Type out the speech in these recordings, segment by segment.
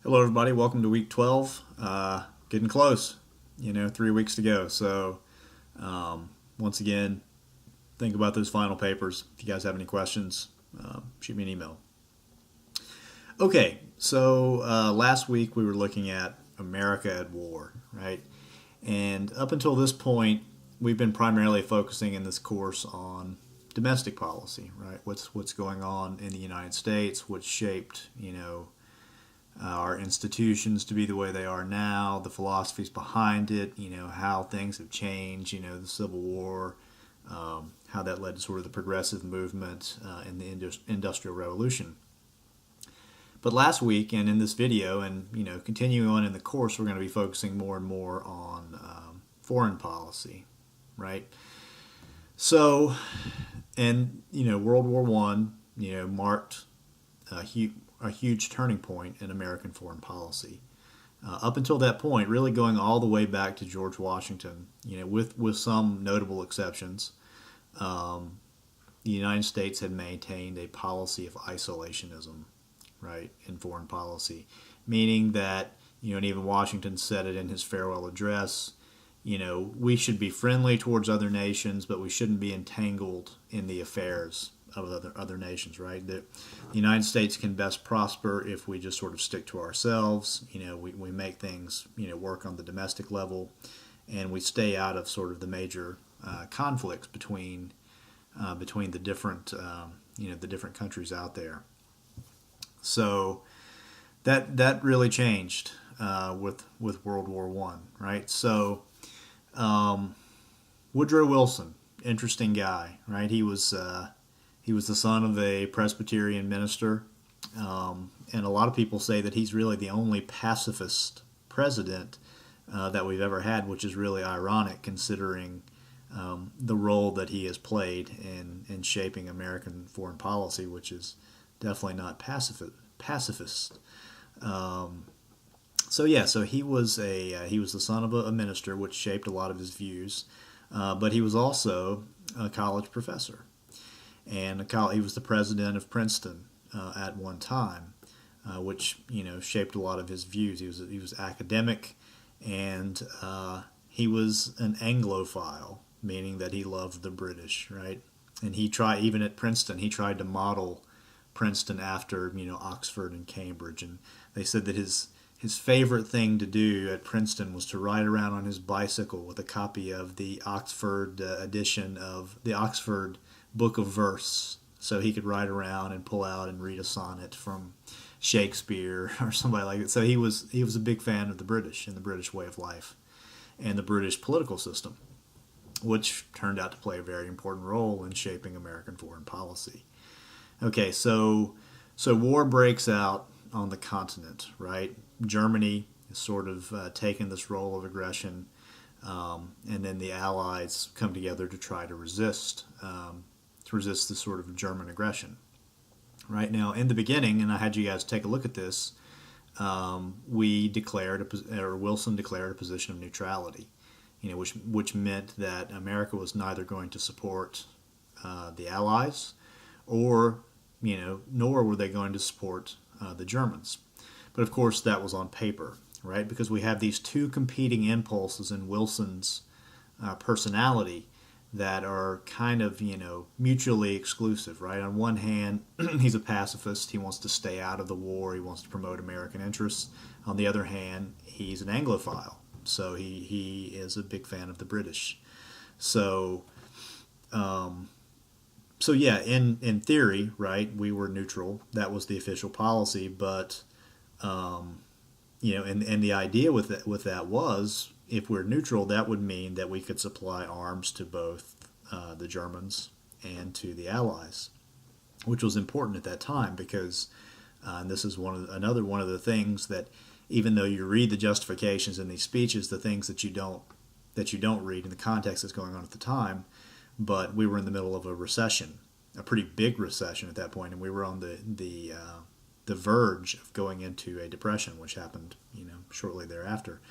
Hello, everybody. Welcome to week 12. Getting close, 3 weeks to go. So, once again, think about those final papers. If you guys have any questions, shoot me an email. Okay, so last week we were looking at America at war, right? And up until this point, we've been primarily focusing in this course on domestic policy, right? What's going on in the United States, what's shaped, our institutions to be the way they are now, the philosophies behind it, how things have changed, the Civil War, how that led to sort of the progressive movement in the Industrial Revolution. But last week and in this video and, continuing on in the course, we're going to be focusing more and more on foreign policy, right? So, and, World War One, marked a huge turning point in American foreign policy. Up until that point, really going all the way back to George Washington, with some notable exceptions, the United States had maintained a policy of isolationism, right, in foreign policy, meaning that, and even Washington said it in his farewell address, we should be friendly towards other nations, but we shouldn't be entangled in the affairs of other nations, right? The United States can best prosper if we just sort of stick to ourselves. We make things work on the domestic level, and we stay out of sort of the major conflicts between the different the different countries out there. So that really changed with World War One, right? So Woodrow Wilson, interesting guy, right? He was the son of a Presbyterian minister, and a lot of people say that he's really the only pacifist president that we've ever had, which is really ironic considering the role that he has played in shaping American foreign policy, which is definitely not pacifist. So he was the son of a minister, which shaped a lot of his views, but he was also a college professor. And he was the president of Princeton at one time, which shaped a lot of his views. He was academic, and he was an Anglophile, meaning that he loved the British, right? And even at Princeton, he tried to model Princeton after Oxford and Cambridge, and they said that his favorite thing to do at Princeton was to ride around on his bicycle with a copy of the Oxford edition of the Oxford Book of Verse, so he could ride around and pull out and read a sonnet from Shakespeare or somebody like that. So he was a big fan of the British and the British way of life and the British political system, which turned out to play a very important role in shaping American foreign policy. Okay, so war breaks out on the continent, right? Germany is sort of taken this role of aggression, and then the Allies come together to try to resist this sort of German aggression. Right now, in the beginning, and I had you guys take a look at this, Wilson declared a position of neutrality, which meant that America was neither going to support the Allies, or nor were they going to support the Germans. But of course, that was on paper, right? Because we have these two competing impulses in Wilson's personality that are kind of, mutually exclusive, right? On one hand, he's a pacifist. He wants to stay out of the war. He wants to promote American interests. On the other hand, he's an Anglophile. So he is a big fan of the British. So, yeah, in theory, right, we were neutral. That was the official policy. But, and the idea with that was, if we're neutral, that would mean that we could supply arms to both the Germans and to the Allies, which was important at that time because, and this is another one of the things that, even though you read the justifications in these speeches, the things that you don't read in the context that's going on at the time, but we were in the middle of a recession, a pretty big recession at that point, and we were on the verge of going into a depression, which happened shortly thereafter.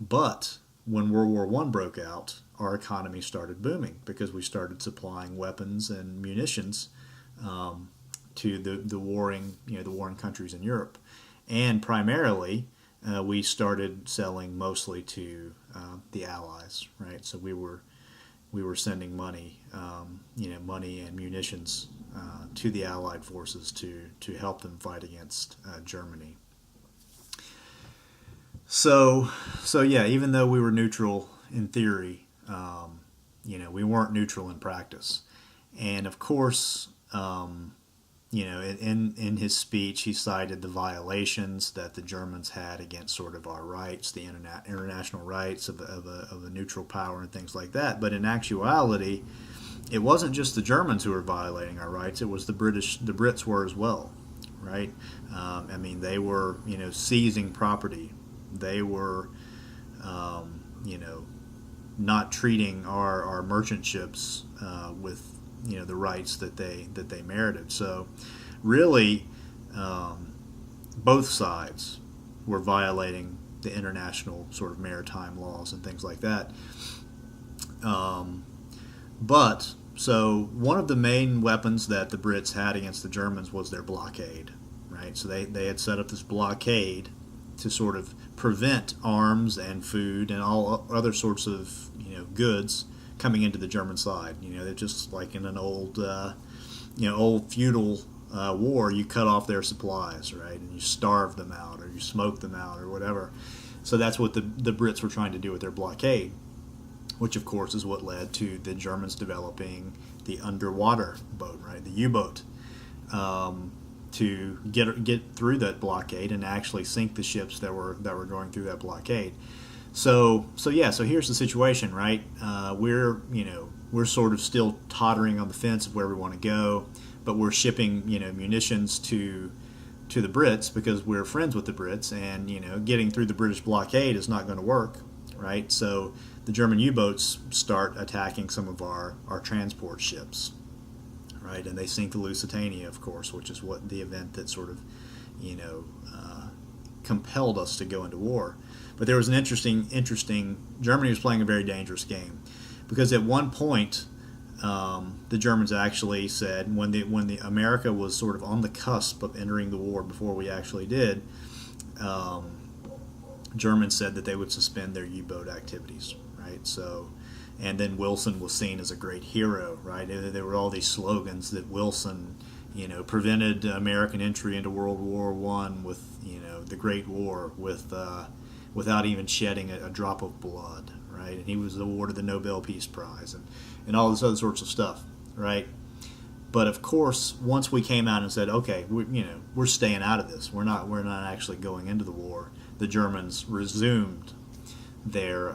But when World War One broke out, our economy started booming because we started supplying weapons and munitions to the warring countries in Europe, and primarily we started selling mostly to the Allies, right? So we were sending money, money and munitions to the Allied forces to help them fight against Germany. So yeah, even though we were neutral in theory, we weren't neutral in practice. And of course, in his speech, he cited the violations that the Germans had against sort of our rights, the international rights of a neutral power and things like that. But in actuality, it wasn't just the Germans who were violating our rights; it was the Brits were as well, right? They were, seizing property. They were, not treating our merchant ships with the rights that they merited. So really, both sides were violating the international sort of maritime laws and things like that. But so one of the main weapons that the Brits had against the Germans was their blockade, right? So they had set up this blockade to sort of prevent arms and food and all other sorts of goods coming into the German side. They're just like in an old feudal war. You cut off their supplies, right, and you starve them out or you smoke them out or whatever. So that's what the Brits were trying to do with their blockade, which of course is what led to the Germans developing the underwater boat, right, the U-boat, to get through that blockade and actually sink the ships that were going through that blockade. So here's the situation, right? We're sort of still tottering on the fence of where we want to go, but we're shipping munitions to the Brits because we're friends with the Brits, and getting through the British blockade is not going to work, right? So the German U-boats start attacking some of our transport ships, right? And they sink the Lusitania, of course, which is what the event that sort of compelled us to go into war. But there was an interesting. Germany was playing a very dangerous game, because at one point the Germans actually said, when the America was sort of on the cusp of entering the war before we actually did, Germans said that they would suspend their U-boat activities, right? So, and then Wilson was seen as a great hero, right? There were all these slogans that Wilson, prevented American entry into World War I with, the Great War without even shedding a drop of blood, right? And he was awarded the Nobel Peace Prize and all this other sorts of stuff, right? But of course, once we came out and said, okay, we're staying out of this. We're not actually going into the war. The Germans resumed their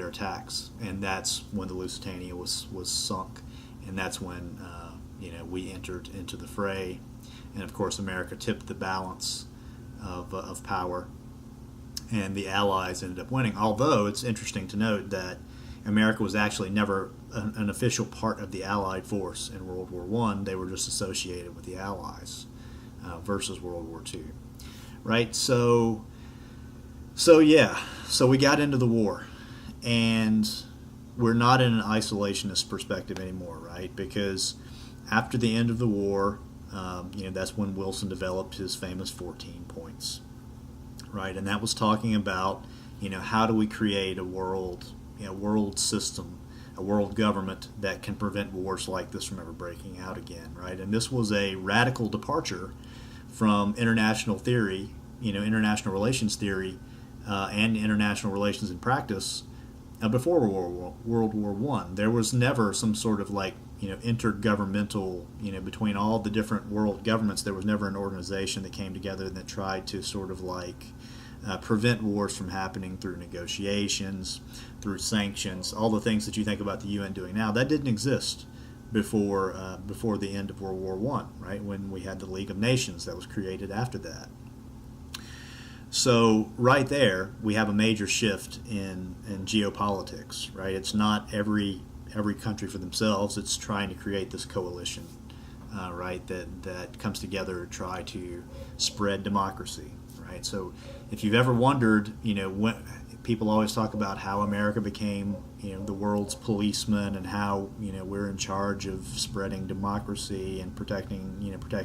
attacks, and that's when the Lusitania was sunk, and that's when we entered into the fray, and of course America tipped the balance of power, and the Allies ended up winning. Although it's interesting to note that America was actually never an official part of the Allied force in World War I. They were just associated with the Allies versus World War II, right? So we got into the war, and we're not in an isolationist perspective anymore, right? Because after the end of the war, that's when Wilson developed his famous 14 points, right? And that was talking about, how do we create a world system, a world government that can prevent wars like this from ever breaking out again, right? And this was a radical departure from international theory, international relations theory, and international relations in practice before World War I. There was never some sort of intergovernmental, between all the different world governments. There was never an organization that came together that tried to sort of prevent wars from happening through negotiations, through sanctions, all the things that you think about the UN doing now. That didn't exist before the end of World War I, right? When we had the League of Nations that was created after that. So right there, we have a major shift in geopolitics, right? It's not every country for themselves. It's trying to create this coalition, right? That comes together to try to spread democracy, right? So if you've ever wondered, when people always talk about how America became, the world's policeman, and how we're in charge of spreading democracy and protecting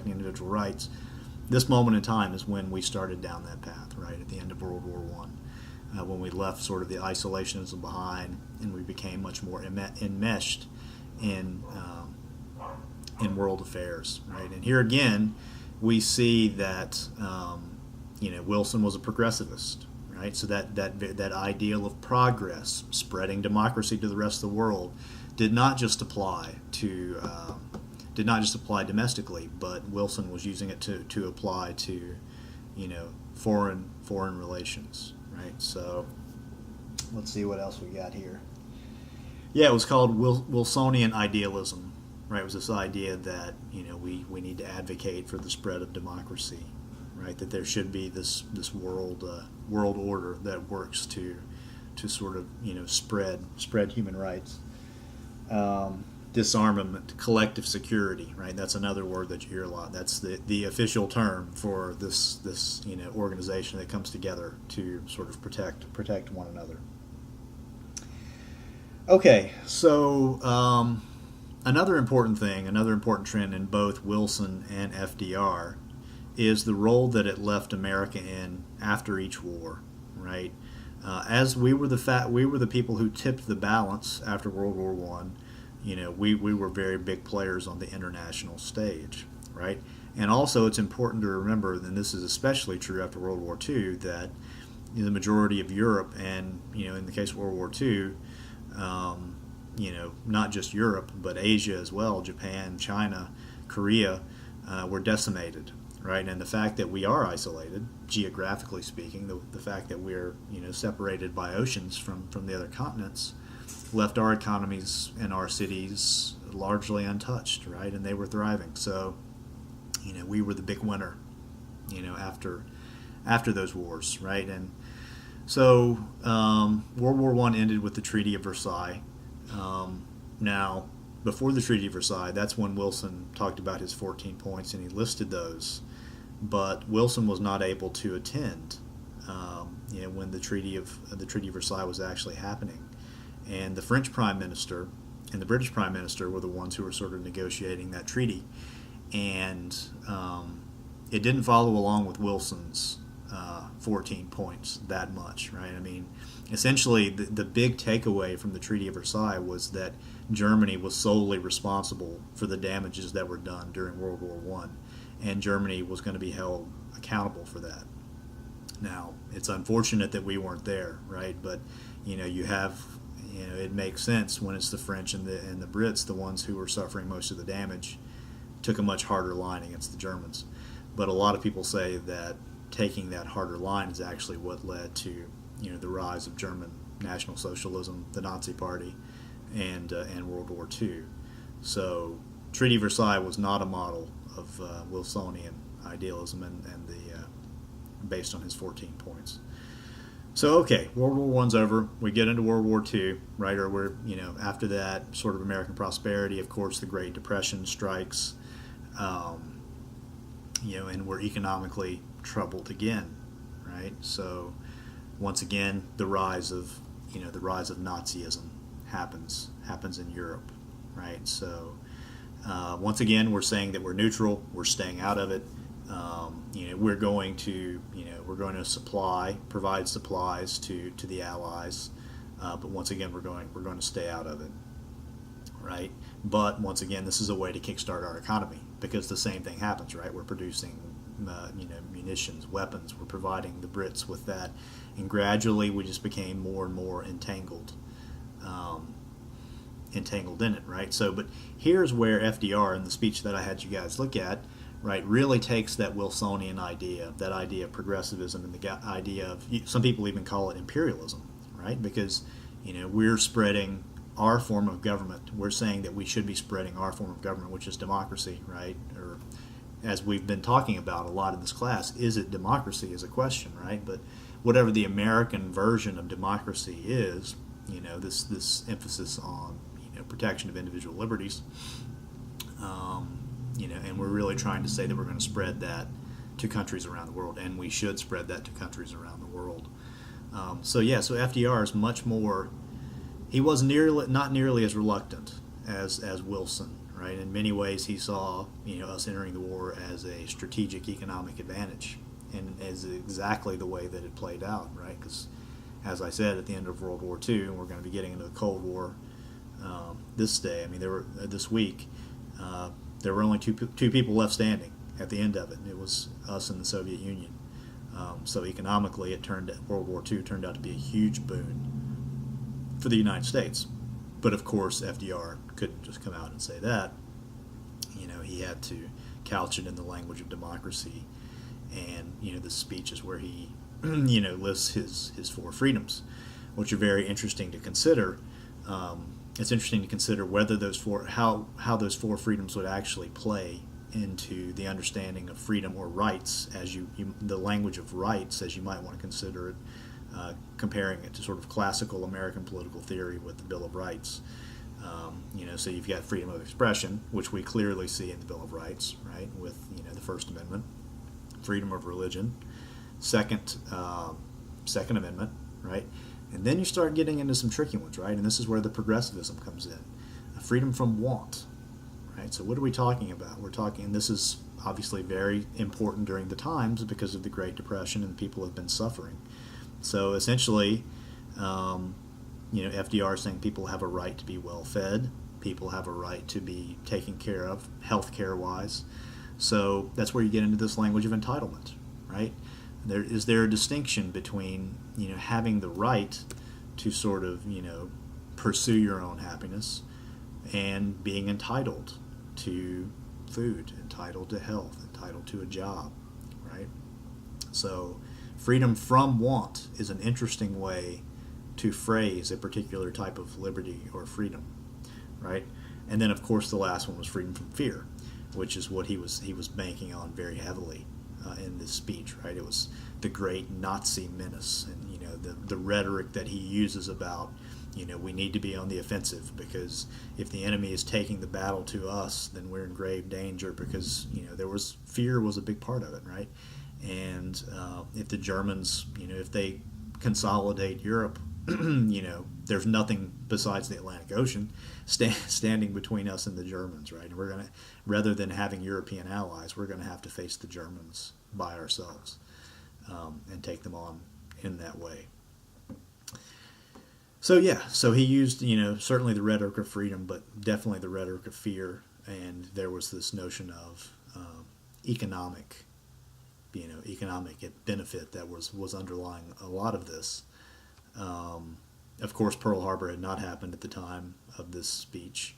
individual rights. this moment in time is when we started down that path, right at the end of World War One, when we left sort of the isolationism behind, and we became much more enmeshed in world affairs, right? And here again, we see that Wilson was a progressivist, right? So that ideal of progress, spreading democracy to the rest of the world, did not just apply domestically, but Wilson was using it to apply to foreign relations, right? So let's see what else we got here. Yeah, it was called Wilsonian idealism, right? It was this idea that we need to advocate for the spread of democracy, right? That there should be this world order that works to sort of spread human rights, disarmament, collective security, right? That's another word that you hear a lot. That's the official term for this organization that comes together to sort of protect one another. Okay, so another important trend in both Wilson and FDR is the role that it left America in after each war, right? As we were the people who tipped the balance after World War One. We were very big players on the international stage, right? And also, it's important to remember, and this is especially true after World War II, that the majority of Europe, and in the case of World War II, not just Europe, but Asia as well, Japan, China, Korea, were decimated, right? And the fact that we are isolated, geographically speaking, the fact that we're separated by oceans from the other continents, left our economies and our cities largely untouched, right? And they were thriving. So, we were the big winner, after those wars, right? And so World War I ended with the Treaty of Versailles. Now, before the Treaty of Versailles, that's when Wilson talked about his 14 points, and he listed those. But Wilson was not able to attend when the Treaty of Versailles was actually happening. And the French Prime Minister and the British Prime Minister were the ones who were sort of negotiating that treaty. And it didn't follow along with Wilson's 14 points that much, right? I mean, essentially, the big takeaway from the Treaty of Versailles was that Germany was solely responsible for the damages that were done during World War I, and Germany was going to be held accountable for that. Now, it's unfortunate that we weren't there, right? But it makes sense when it's the French and the Brits, the ones who were suffering most of the damage, took a much harder line against the Germans. But a lot of people say that taking that harder line is actually what led to the rise of German National Socialism, the Nazi Party, and World War II. So Treaty of Versailles was not a model of Wilsonian idealism and based on his 14 points. So, okay, World War I's over. We get into World War II, right? Or we're, after that sort of American prosperity, of course, the Great Depression strikes, and we're economically troubled again, right? So, once again, the rise of Nazism happens in Europe, right? So, once again, we're saying that we're neutral. We're staying out of it. We're going to provide supplies to the Allies, but once again we're going to stay out of it, right? But once again, this is a way to kickstart our economy, because the same thing happens, right? We're producing munitions, weapons. We're providing the Brits with that, and gradually we just became more and more entangled in it, right? So, but here's where FDR, in the speech that I had you guys look at, right, really takes that Wilsonian idea, that idea of progressivism, and the idea of, some people even call it imperialism, right? Because, we're spreading our form of government. We're saying that we should be spreading our form of government, which is democracy, right? Or, as we've been talking about a lot in this class, is it democracy is a question, right? But whatever the American version of democracy is, this emphasis on, protection of individual liberties, and we're really trying to say that we're going to spread that to countries around the world, and we should spread that to countries around the world. So FDR is much more. He was not nearly as reluctant as Wilson, right? In many ways, he saw us entering the war as a strategic economic advantage, and as exactly the way that it played out, right? Because, as I said, at the end of World War II, and we're going to be getting into the Cold War this week. There were only two people left standing at the end of it. It was us and the Soviet Union. So economically, World War II turned out to be a huge boon for the United States. But of course, FDR couldn't just come out and say that. He had to couch it in the language of democracy, and the speech is where he lists his four freedoms, which are very interesting to consider. It's interesting to consider whether how those four freedoms would actually play into the understanding of freedom or rights, as the language of rights, as you might want to consider it, comparing it to sort of classical American political theory with the Bill of Rights. So you've got freedom of expression, which we clearly see in the Bill of Rights, right, with the First Amendment. Freedom of religion, Second Amendment, right, and then you start getting into some tricky ones, right, and this is where the progressivism comes in. Freedom from want, right. So what are we talking about? And this is obviously very important during the times because of the Great Depression, and people have been suffering. So essentially, FDR is saying people have a right to be well fed, people have a right to be taken care of, health care wise. So that's where you get into this language of entitlement, right? Is there a distinction between having the right to sort of pursue your own happiness and being entitled to food, entitled to health, entitled to a job, right? So freedom from want is an interesting way to phrase a particular type of liberty or freedom, right? And then of course the last one was freedom from fear, which is what he was banking on very heavily in this speech, right? It was the great Nazi menace, and the rhetoric that he uses about we need to be on the offensive, because if the enemy is taking the battle to us, then we're in grave danger, because fear was a big part of it, right? And if the Germans, if they consolidate Europe, there's nothing besides the Atlantic Ocean standing between us and the Germans, right? And rather than having European allies, we're gonna have to face the Germans by ourselves and take them on in that way. So he used certainly the rhetoric of freedom, but definitely the rhetoric of fear, and there was this notion of economic benefit that was underlying a lot of this. Of course, Pearl Harbor had not happened at the time of this speech,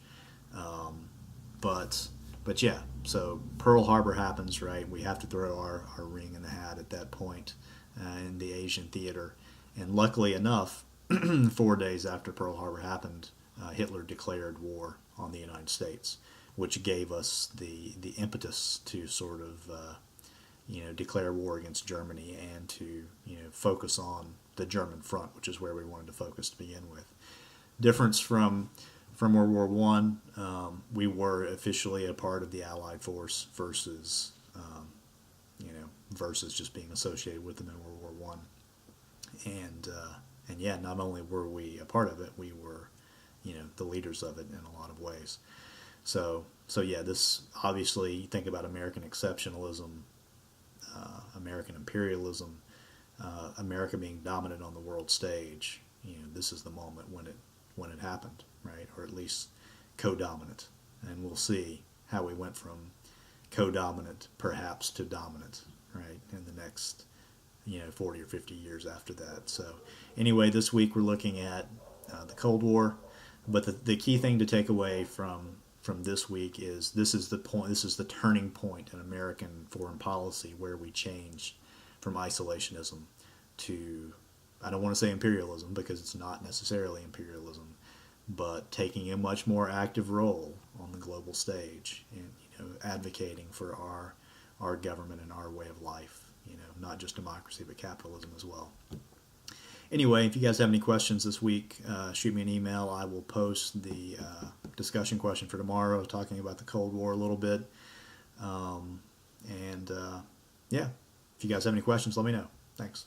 but yeah. So Pearl Harbor happens, right? We have to throw our ring in the hat at that point in the Asian theater, and luckily enough, 4 days after Pearl Harbor happened, Hitler declared war on the United States, which gave us the impetus to sort of declare war against Germany and to focus on the German front, which is where we wanted to focus to begin with. Difference from World War One, we were officially a part of the Allied force versus just being associated with them in World War One, and not only were we a part of it, we were the leaders of it in a lot of ways. So this obviously, you think about American exceptionalism, American imperialism, America being dominant on the world stage. This is the moment when it happened, right? Or at least co-dominant, and we'll see how we went from co-dominant perhaps to dominant, right, in the next 40 or 50 years after that. So anyway, this week we're looking at the Cold War, but the key thing to take away from this week is this is the turning point in American foreign policy, where we changed from isolationism to, I don't want to say imperialism because it's not necessarily imperialism, but taking a much more active role on the global stage and advocating for our government and our way of life, not just democracy but capitalism as well. Anyway, if you guys have any questions this week, shoot me an email. I will post the discussion question for tomorrow, talking about the Cold War a little bit. If you guys have any questions, let me know. Thanks.